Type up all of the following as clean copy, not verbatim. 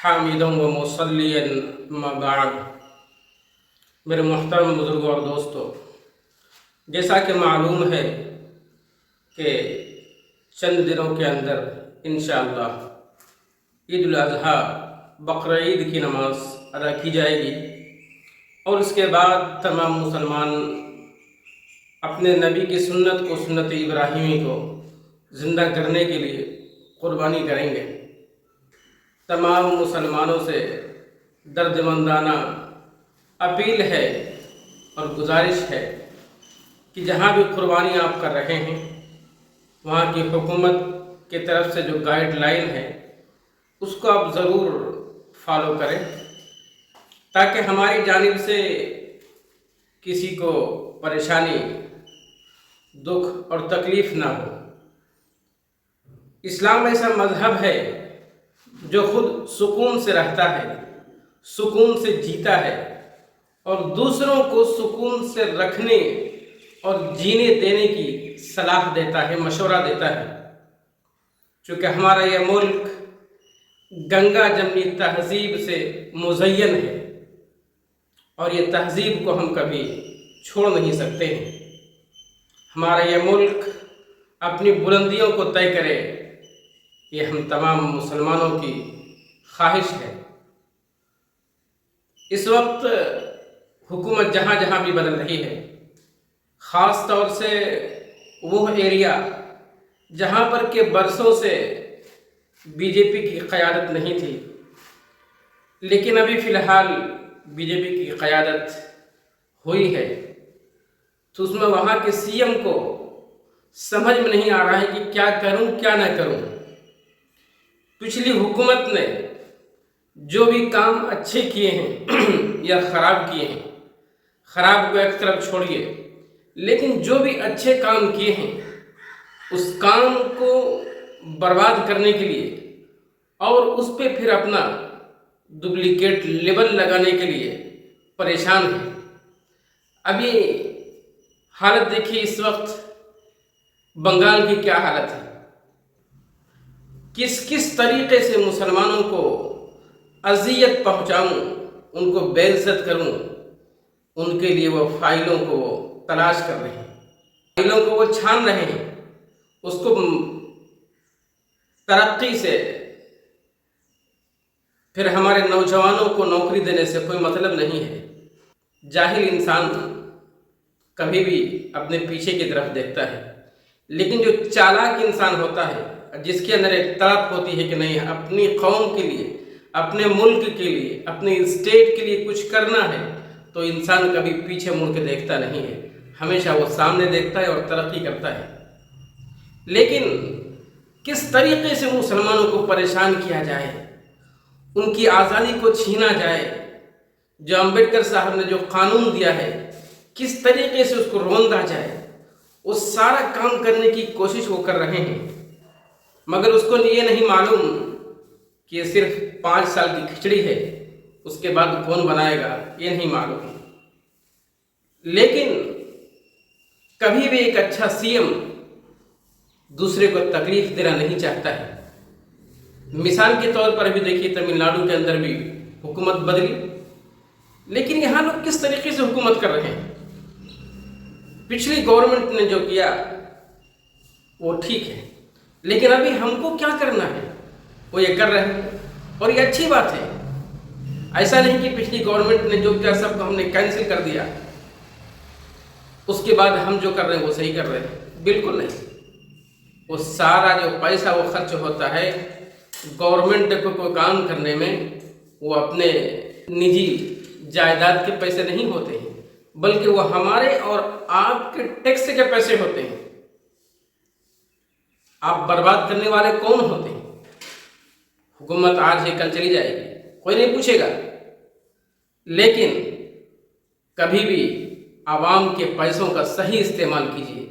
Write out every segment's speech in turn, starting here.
حامدًا و मुसल्लियन अम्मा बाद। मेरे मोहतरम बुज़ुर्गों और दोस्तों, जैसा कि मालूम है कि चंद दिनों के अंदर इंशाअल्लाह ईद उल अज़हा बकरा ईद की नमाज अदा की जाएगी और उसके बाद तमाम मुसलमान अपने नबी की सुन्नत को, सुन्नत इब्राहिमी को ज़िंदा करने के लिए क़ुरबानी करेंगे। तमाम मुसलमानों से दर्दमंदाना अपील है और गुजारिश है कि जहाँ भी क़ुरबानी आप कर रहे हैं वहाँ की हुकूमत की तरफ से जो गाइडलाइन है उसको आप ज़रूर फॉलो करें ताकि हमारी जानिब से किसी को परेशानी, दुख और तकलीफ़ ना हो। इस्लाम ऐसा मज़हब है जो खुद सुकून से रहता है, सुकून से जीता है और दूसरों को सुकून से रखने और जीने देने की सलाह देता है, मशवरा देता है। चूँकि हमारा यह मुल्क गंगा जमनी तहज़ीब से मुज़य्यन है और ये तहज़ीब को हम कभी छोड़ नहीं सकते हैं। हमारा यह मुल्क अपनी बुलंदियों को तय करे, ये हम तमाम मुसलमानों की ख्वाहिश है। इस वक्त हुकूमत जहाँ जहाँ भी बदल रही है, ख़ास तौर से वो एरिया जहाँ पर के बरसों से बीजेपी की क़यादत नहीं थी, लेकिन अभी फ़िलहाल बीजेपी की क़यादत हुई है, तो उसमें वहाँ के सीएम को समझ में नहीं आ रहा है कि क्या करूं क्या ना करूं। पिछली हुकूमत ने जो भी काम अच्छे किए हैं या ख़राब किए हैं, ख़राब को एक तरफ छोड़िए, लेकिन जो भी अच्छे काम किए हैं उस काम को बर्बाद करने के लिए और उस पे फिर अपना डुप्लीकेट लेबल लगाने के लिए परेशान है। अभी हालत देखिए, इस वक्त बंगाल की क्या हालत है, किस किस तरीक़े से मुसलमानों को अज़ियत पहुँचाऊँ, उनको बेइज्जत करूँ, उनके लिए वो फाइलों को वो तलाश कर रहे हैं, फाइलों को वो छान रहे हैं। उसको तरक्की से, फिर हमारे नौजवानों को नौकरी देने से कोई मतलब नहीं है। जाहिल इंसान कभी भी अपने पीछे की तरफ देखता है, लेकिन जो चालाक इंसान होता है, जिसके अंदर एक तड़प होती है कि नहीं, अपनी कौम के लिए, अपने मुल्क के लिए, अपने स्टेट के लिए कुछ करना है, तो इंसान कभी पीछे मुड़ के देखता नहीं है, हमेशा वो सामने देखता है और तरक्की करता है। लेकिन किस तरीक़े से मुसलमानों को परेशान किया जाए, उनकी आज़ादी को छीना जाए, जो अम्बेडकर साहब ने जो कानून दिया है किस तरीक़े से उसको रोंदा जाए, वो सारा काम करने की कोशिश वो कर रहे हैं। मगर उसको ये नहीं मालूम कि ये सिर्फ 5 साल की खिचड़ी है, उसके बाद कौन बनाएगा ये नहीं मालूम। लेकिन कभी भी एक अच्छा सीएम दूसरे को तकलीफ देना नहीं चाहता है। मिसाल के तौर पर अभी देखिए, तमिलनाडु के अंदर भी हुकूमत बदली, लेकिन यहाँ लोग किस तरीके से हुकूमत कर रहे हैं। पिछली गवर्नमेंट ने जो किया वो ठीक है, लेकिन अभी हमको क्या करना है वो ये कर रहे हैं और ये अच्छी बात है। ऐसा नहीं कि पिछली गवर्नमेंट ने जो किया सबको हमने कैंसिल कर दिया, उसके बाद हम जो कर रहे हैं वो सही कर रहे हैं, बिल्कुल नहीं। वो सारा जो पैसा वो खर्च होता है गवर्नमेंट को कोई काम करने में, वो अपने निजी जायदाद के पैसे नहीं होते हैं, बल्कि वो हमारे और आपके टैक्स के पैसे होते हैं। आप बर्बाद करने वाले कौन होते हैं? हुकूमत आज है कल चली जाएगी, कोई नहीं पूछेगा, लेकिन कभी भी आवाम के पैसों का सही इस्तेमाल कीजिए,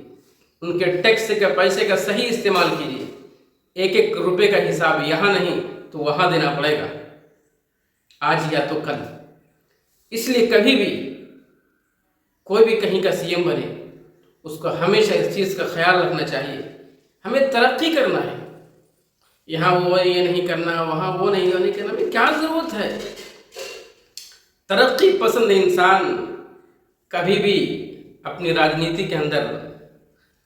उनके टैक्स के पैसे का सही इस्तेमाल कीजिए। एक एक रुपए का हिसाब यहाँ नहीं तो वहाँ देना पड़ेगा, आज या तो कल। इसलिए कभी भी कोई भी कहीं का सीएम बने, उसको हमेशा इस चीज़ का ख्याल रखना चाहिए, हमें तरक्की करना है। यहाँ वो ये नहीं करना, वहाँ वो नहीं करना, में क्या ज़रूरत है। तरक्की पसंद इंसान कभी भी अपनी राजनीति के अंदर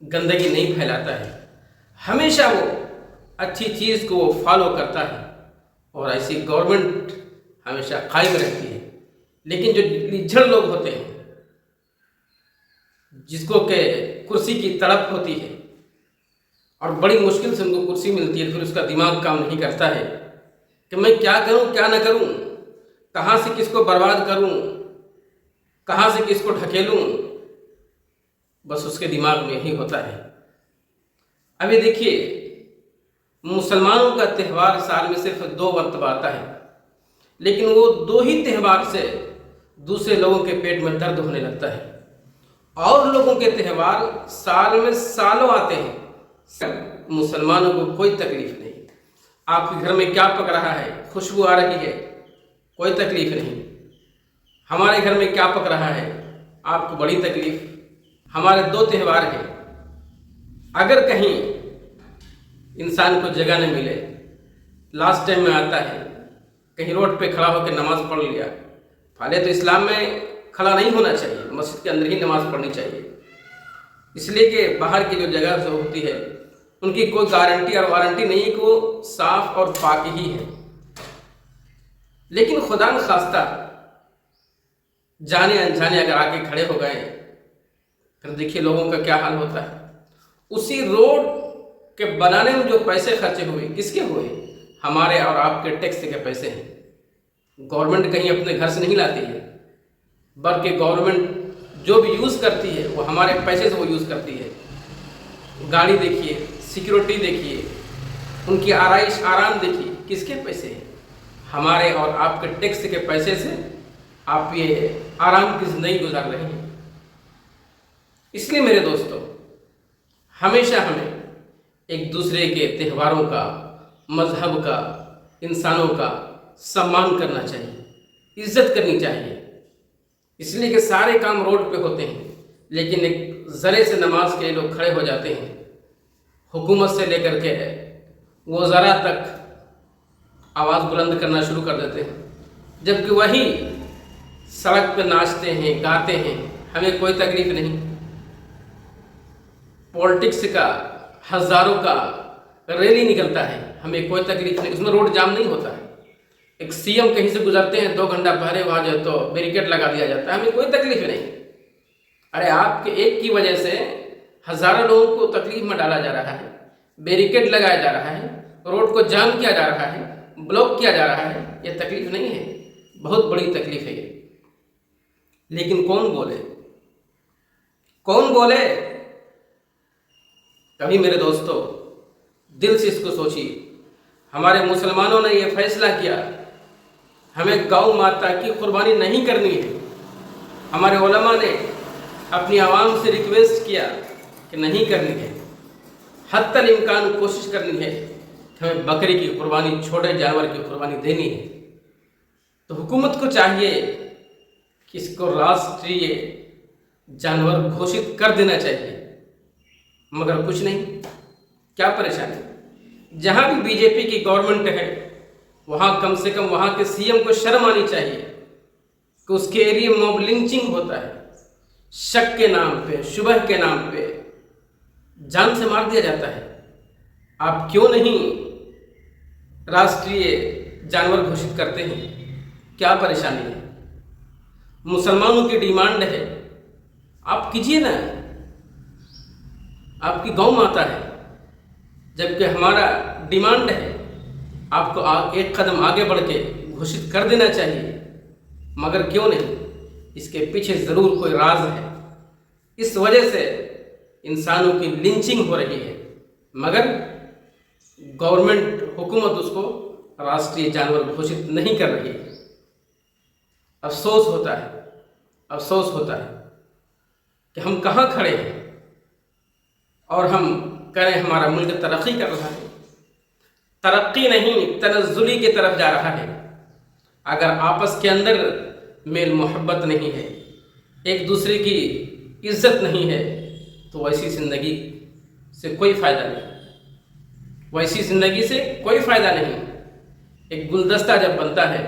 गंदगी नहीं फैलाता है, हमेशा वो अच्छी चीज़ को वो फॉलो करता है और ऐसी गवर्नमेंट हमेशा कायम रहती है। लेकिन जो लिज्जड़ लोग होते हैं, जिसको के कुर्सी की तड़प होती है और बड़ी मुश्किल से उनको कुर्सी मिलती है, फिर उसका दिमाग काम नहीं करता है कि मैं क्या करूं क्या न करूं, कहाँ से किसको बर्बाद करूं, कहाँ से किसको ढकेलूं, बस उसके दिमाग में यही होता है। अभी देखिए, मुसलमानों का त्यौहार साल में सिर्फ 2 मरतबा आता है, लेकिन वो 2 ही त्यौहार से दूसरे लोगों के पेट में दर्द होने लगता है। और लोगों के त्यौहार साल में सालों आते हैं, मुसलमानों को कोई तकलीफ नहीं। आपके घर में क्या पक रहा है, खुशबू आ रही है, कोई तकलीफ नहीं। हमारे घर में क्या पक रहा है, आपको बड़ी तकलीफ। हमारे 2 त्यौहार हैं, अगर कहीं इंसान को जगह न मिले, लास्ट टाइम में आता है, कहीं रोड पे खड़ा होकर नमाज पढ़ लिया। पहले तो इस्लाम में खड़ा नहीं होना चाहिए, मस्जिद के अंदर ही नमाज पढ़नी चाहिए, इसलिए कि बाहर की जो जगह जो होती है उनकी कोई गारंटी और वारंटी नहीं कि वो साफ और पाक ही है। लेकिन खुदा न खास्ता जाने अनजाने अगर आके खड़े हो गए, फिर देखिए लोगों का क्या हाल होता है। उसी रोड के बनाने में जो पैसे खर्चे हुए, किसके हुए? हमारे और आपके टैक्स के पैसे हैं। गवर्नमेंट कहीं अपने घर से नहीं लाती है, बल्कि गवर्नमेंट जो भी यूज़ करती है वो हमारे पैसे से वो यूज़ करती है। गाड़ी देखिए, सिक्योरिटी देखिए, उनकी आराइश आराम देखिए, किसके पैसे हैं? हमारे और आपके टैक्स के पैसे से आप ये आराम की ज़िंदगी गुजार रहे हैं। इसलिए मेरे दोस्तों, हमेशा हमें एक दूसरे के त्योहारों का, मजहब का, इंसानों का सम्मान करना चाहिए, इज्जत करनी चाहिए। इसलिए कि सारे काम रोड पे होते हैं, लेकिन एक ज़रे से नमाज के लिए लोग खड़े हो जाते हैं, हुकूमत से लेकर के वो ज़रा तक आवाज़ बुलंद करना शुरू कर देते हैं, जबकि वही सड़क पे नाचते हैं, गाते हैं, हमें कोई तकलीफ नहीं। पॉलिटिक्स का हज़ारों का रैली निकलता है, हमें कोई तकलीफ नहीं, उसमें रोड जाम नहीं होता है। एक सीएम कहीं से गुजरते हैं, 2 घंटा पहले वहाँ जो तो बैरिकेड लगा दिया जाता है, हमें कोई तकलीफ नहीं। अरे आपके एक की वजह से हज़ारों लोगों को तकलीफ में डाला जा रहा है, बैरिकेड लगाया जा रहा है, रोड को जाम किया जा रहा है, ब्लॉक किया जा रहा है, ये तकलीफ नहीं है, बहुत बड़ी तकलीफ है ये। लेकिन कौन बोले, कौन बोले? कभी मेरे दोस्तों दिल से इसको सोचिए। हमारे मुसलमानों ने ये फैसला किया, हमें गौ माता की कुर्बानी नहीं करनी है। हमारे उलमा ने अपनी आवाम से रिक्वेस्ट किया कि नहीं करनी है, हत्तल इम्कान कोशिश करनी है कि हमें बकरी की कुर्बानी, छोटे जानवर की कुर्बानी देनी है। तो हुकूमत को चाहिए कि इसको राष्ट्रीय जानवर घोषित कर देना चाहिए, मगर कुछ नहीं। क्या परेशानी? जहाँ भी बीजेपी की गवर्नमेंट है, वहाँ कम से कम वहाँ के सीएम को शर्म आनी चाहिए कि उसके एरिया में मॉब लिंचिंग होता है, शक के नाम पे, शुबह के नाम पे जान से मार दिया जाता है। आप क्यों नहीं राष्ट्रीय जानवर घोषित करते हैं? क्या परेशानी है? मुसलमानों की डिमांड है, आप कीजिए ना, आपकी गौ माता है, जबकि हमारा डिमांड है आपको एक कदम आगे बढ़ के घोषित कर देना चाहिए, मगर क्यों नहीं? इसके पीछे ज़रूर कोई राज है। इस वजह से इंसानों की लिंचिंग हो रही है, मगर गवर्नमेंट, हुकूमत उसको राष्ट्रीय जानवर घोषित नहीं कर रही है। अफसोस होता है, अफसोस होता है कि हम कहाँ खड़े हैं और हम कह रहे हैं हमारा मुल्क तरक्की कर रहा है। तरक्की नहीं, तनज़्ज़ुली की तरफ जा रहा है। अगर आपस के अंदर मेल मोहब्बत नहीं है, एक दूसरे की इज्जत नहीं है, तो वैसी ज़िंदगी से कोई फ़ायदा नहीं। वैसी ज़िंदगी से कोई फ़ायदा नहीं। एक गुलदस्ता जब बनता है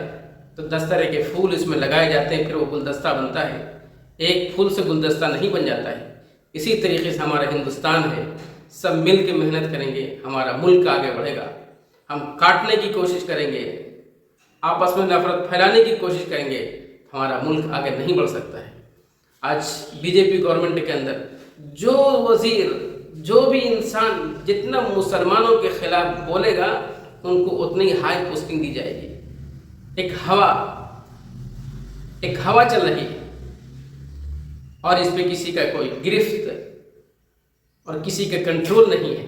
तो 10 तरह के फूल इसमें लगाए जाते हैं, फिर वो गुलदस्ता बनता है। एक फूल से गुलदस्ता नहीं बन जाता है। इसी तरीके से हमारा हिंदुस्तान है, सब मिल के मेहनत करेंगे, हमारा मुल्क आगे बढ़ेगा। हम काटने की कोशिश करेंगे, आपस में नफरत फैलाने की कोशिश करेंगे, हमारा मुल्क आगे नहीं बढ़ सकता है। आज बीजेपी गवर्नमेंट के अंदर जो वजीर, जो भी इंसान जितना मुसलमानों के खिलाफ बोलेगा उनको उतनी हाई पोस्टिंग दी जाएगी। एक हवा चल रही है और इस पे किसी का कोई गिरफ्त और किसी का कंट्रोल नहीं है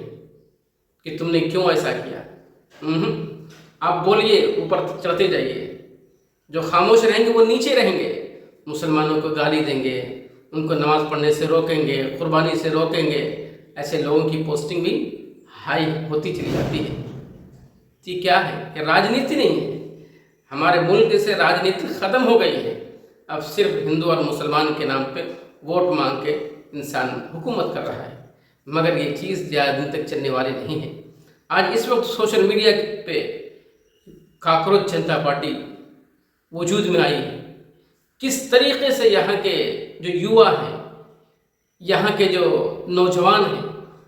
कि तुमने क्यों ऐसा किया। आप बोलिए, ऊपर चढ़ते जाइए। जो खामोश रहेंगे वो नीचे रहेंगे, मुसलमानों को गाली देंगे, उनको नमाज पढ़ने से रोकेंगे, कुर्बानी से रोकेंगे। ऐसे लोगों की पोस्टिंग भी हाई होती चली जाती है। ये क्या है? ये राजनीति नहीं है। हमारे मुल्क से राजनीति ख़त्म हो गई है। अब सिर्फ हिंदू और मुसलमान के नाम पे वोट मांग के इंसान हुकूमत कर रहा है, मगर ये चीज़ ज़्यादा दिन तक चलने वाली नहीं है। आज इस वक्त सोशल मीडिया पे काकरोच जनता पार्टी वजूद में आई है। किस तरीके से यहाँ के जो युवा हैं, यहाँ के जो नौजवान हैं,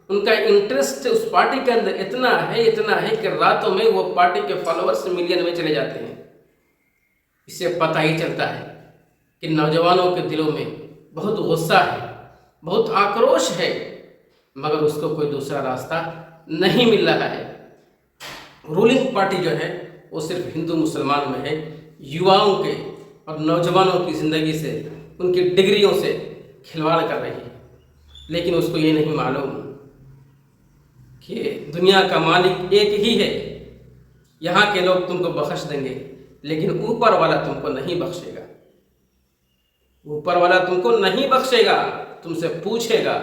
उनका इंटरेस्ट उस पार्टी के अंदर इतना है कि रातों में वो पार्टी के फॉलोअर्स मिलियन में चले जाते हैं। इससे पता ही चलता है कि नौजवानों के दिलों में बहुत गुस्सा है, बहुत आक्रोश है, मगर उसको कोई दूसरा रास्ता नहीं मिल रहा है। रूलिंग पार्टी जो है वो सिर्फ हिंदू मुसलमान में है। युवाओं के और नौजवानों की ज़िंदगी से, उनकी डिग्रियों से खिलवाड़ कर रही है, लेकिन उसको ये नहीं मालूम कि दुनिया का मालिक एक ही है। यहाँ के लोग तुमको बख्श देंगे, लेकिन ऊपर वाला तुमको नहीं बख्शेगा। ऊपर वाला तुमको नहीं बख्शेगा, तुमसे पूछेगा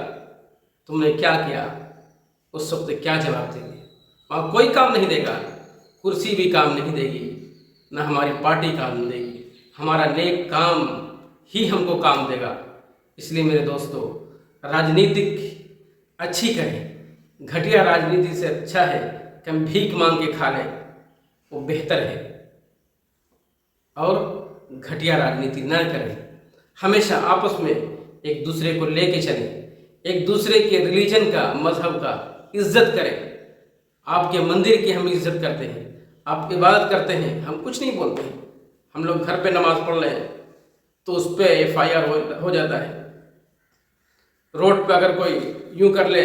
तुमने क्या किया, उस वक्त क्या जवाब देंगे। वहाँ कोई काम नहीं देगा, कुर्सी भी काम नहीं देगी, ना हमारी पार्टी काम नहीं देगी, हमारा नेक काम ही हमको काम देगा। इसलिए मेरे दोस्तों, राजनीतिक अच्छी करें, घटिया राजनीति से अच्छा है कि हम भीख मांग के खा लें, वो बेहतर है। और घटिया राजनीति न करें, हमेशा आपस में एक दूसरे को लेके चलें, एक दूसरे के रिलीजन का, मजहब का इज्जत करें। आपके मंदिर की हम इज्जत करते हैं, आप इबादत करते हैं, हम कुछ नहीं बोलते हैं। हम लोग घर पे नमाज पढ़ रहे हैं तो उस पर FIR हो जाता है। रोड पे अगर कोई यूं कर ले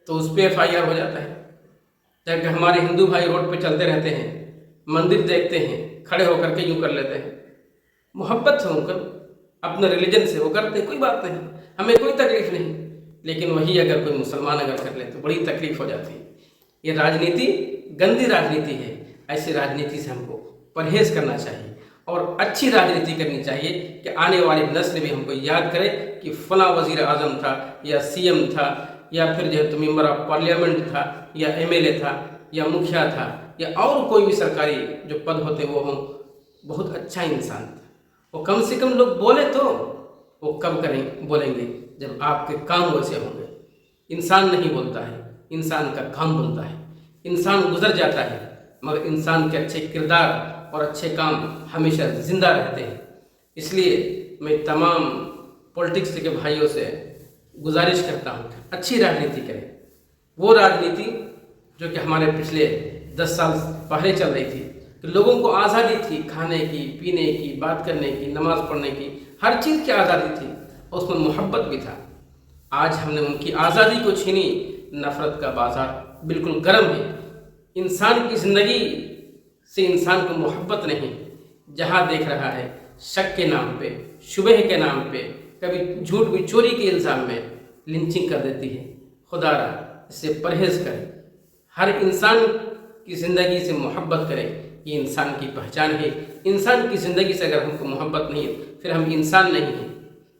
तो उस पर FIR हो जाता है। जबकि हमारे हिंदू भाई रोड पे चलते रहते हैं, मंदिर देखते हैं, खड़े होकर के यूं कर लेते हैं। मोहब्बत है उनको अपने रिलीजन से, वो करते हैं, कोई बात नहीं, हमें कोई तकलीफ नहीं। लेकिन वही अगर कोई मुसलमान अगर कर ले तो बड़ी तकलीफ हो जाती है। ये राजनीति गंदी राजनीति है। ऐसी राजनीति से हमको परहेज करना चाहिए और अच्छी राजनीति करनी चाहिए कि आने वाली नस्ल भी हमको याद करे कि फला वजीर आजम था या CM था या फिर जो है तो मेंबर ऑफ पार्लियामेंट था या MLA था या मुखिया था या और कोई भी सरकारी जो पद होते वो हों, बहुत अच्छा इंसान था। वो कम से कम लोग बोले तो वो कब बोलेंगे जब आपके काम वैसे होंगे। इंसान नहीं बोलता है, इंसान का काम बोलता है। इंसान गुजर जाता है, मगर इंसान के अच्छे किरदार और अच्छे काम हमेशा ज़िंदा रहते हैं। इसलिए मैं तमाम पॉलिटिक्स के भाइयों से गुजारिश करता हूँ, अच्छी राजनीति करें। वो राजनीति जो कि हमारे पिछले 10 साल पहले चल रही थी कि लोगों को आज़ादी थी, खाने की, पीने की, बात करने की, नमाज़ पढ़ने की, हर चीज़ की आज़ादी थी और उसमें मोहब्बत भी था। आज हमने उनकी आज़ादी को छीनी, नफ़रत का बाज़ार बिल्कुल गर्म है। इंसान की ज़िंदगी से इंसान को मोहब्बत नहीं, जहाँ देख रहा है शक के नाम पे, शुबह के नाम पे, कभी झूठ भी चोरी के इल्ज़ाम में लिंचिंग कर देती है। खुदारा इससे परहेज़ करें, हर इंसान की ज़िंदगी से मोहब्बत करें। ये इंसान की पहचान है। इंसान की ज़िंदगी से अगर हमको मोहब्बत नहीं है फिर हम इंसान नहीं हैं,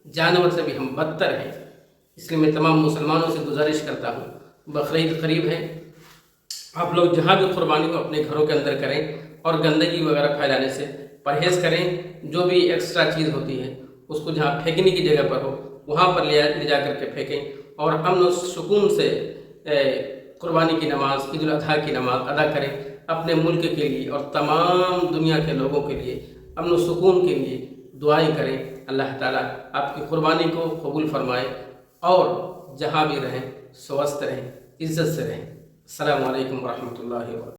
जानवर से भी हम बदतर हैं। इसलिए मैं तमाम मुसलमानों से गुजारिश करता हूँ, बकरीद करीब है, आप लोग जहाँ भी कुर्बानी को अपने घरों के अंदर करें और गंदगी वगैरह फैलाने से परहेज़ करें। जो भी एक्स्ट्रा चीज़ होती है उसको जहाँ फेंकने की जगह पर हो वहाँ पर ले जा करके फेंकें और अमन सुकून से قربانی کی نماز، عید الاضحیٰ کی نماز ادا کریں، اپنے ملک کے لیے اور تمام دنیا کے لوگوں کے لیے امن و سکون کے لیے دعائیں کریں۔ اللہ تعالیٰ آپ کی قربانی کو قبول فرمائے اور جہاں بھی رہیں سوستھ رہیں، عزت سے رہیں۔ السلام علیکم ورحمۃ اللہ وبرکاتہ۔